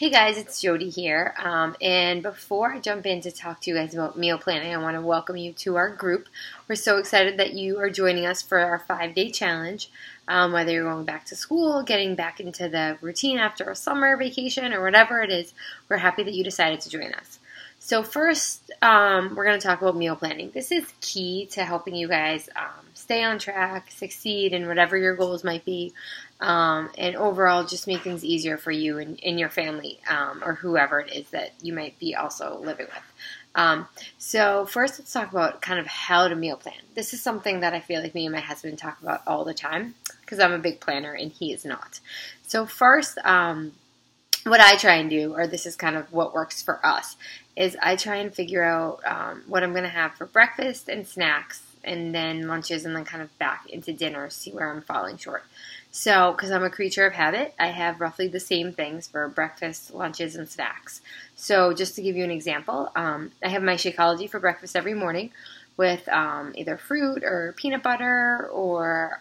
Hey guys, it's Jody here. And before I jump in to talk to you guys about meal planning, I want to welcome you to our group. We're so excited that you are joining us for our 5-day challenge. Whether you're going back to school, getting back into the routine after a summer vacation, or whatever it is, we're happy that you decided to join us. So first, we're going to talk about meal planning. This is key to helping you guys stay on track, succeed in whatever your goals might be, and overall just make things easier for you and your family or whoever it is that you might be also living with. So first, let's talk about kind of how to meal plan. This is something that I feel like me and my husband talk about all the time because I'm a big planner and he is not. So first, what I try and do, or this is kind of what works for us, is I try and figure out what I'm going to have for breakfast and snacks, and then lunches, and then kind of back into dinner, see where I'm falling short. So, because I'm a creature of habit, I have roughly the same things for breakfast, lunches, and snacks. So, just to give you an example, I have my Shakeology for breakfast every morning with either fruit or peanut butter or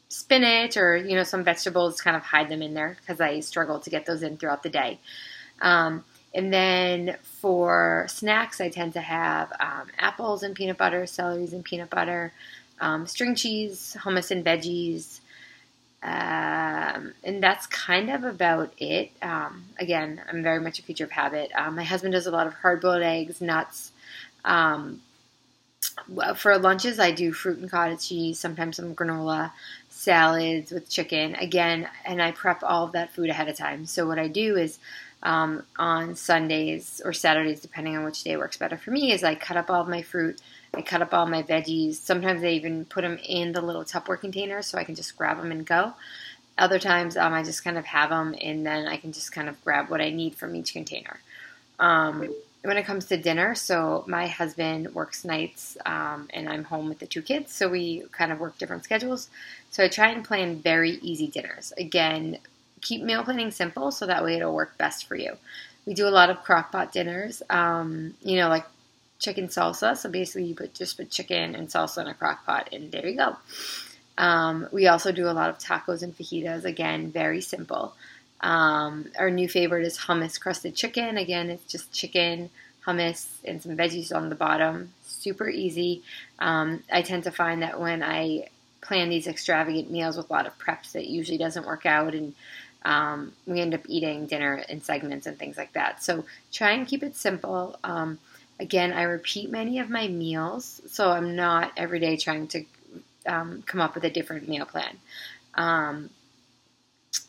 spinach or, some vegetables, kind of hide them in there because I struggle to get those in throughout the day. And then for snacks, I tend to have apples and peanut butter, celeries and peanut butter, string cheese, hummus and veggies, and that's kind of about it. Again, I'm very much a creature of habit. My husband does a lot of hard-boiled eggs, nuts. For lunches, I do fruit and cottage cheese, sometimes some granola, salads with chicken. Again, and I prep all of that food ahead of time. So what I do is on Sundays or Saturdays, depending on which day works better for me, is I cut up all of my fruit, I cut up all my veggies. Sometimes I even put them in the little Tupperware containers so I can just grab them and go. Other times I just kind of have them and then I can just kind of grab what I need from each container. When it comes to dinner, so my husband works nights and I'm home with the 2 kids, so we kind of work different schedules. So I try and plan very easy dinners. Again, keep meal planning simple so that way it'll work best for you. We do a lot of crock pot dinners, like chicken salsa. So basically you just put chicken and salsa in a crock pot and there you go. We also do a lot of tacos and fajitas. Again, very simple. Our new favorite is hummus crusted chicken. Again, it's just chicken, hummus, and some veggies on the bottom. Super easy. I tend to find that when I plan these extravagant meals with a lot of preps, it usually doesn't work out, and we end up eating dinner in segments and things like that. So try and keep it simple. Again, I repeat many of my meals, so I'm not every day trying to come up with a different meal plan.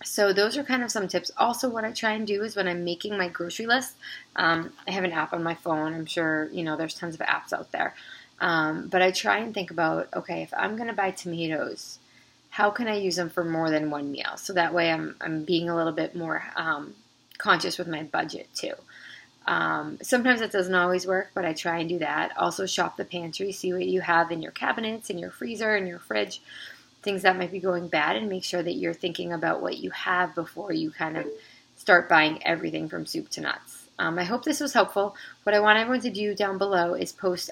So those are kind of some tips. Also, what I try and do is when I'm making my grocery list, I have an app on my phone. I'm sure, there's tons of apps out there. But I try and think about, okay, if I'm going to buy tomatoes, how can I use them for more than one meal? So that way I'm being a little bit more conscious with my budget too. Sometimes it doesn't always work, but I try and do that. Also shop the pantry, see what you have in your cabinets, in your freezer, in your fridge, things that might be going bad, and make sure that you're thinking about what you have before you kind of start buying everything from soup to nuts. I hope this was helpful. What I want everyone to do down below is post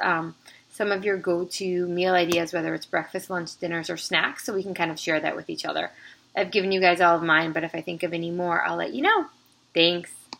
some of your go-to meal ideas, whether it's breakfast, lunch, dinners, or snacks, so we can kind of share that with each other. I've given you guys all of mine, but if I think of any more, I'll let you know. Thanks.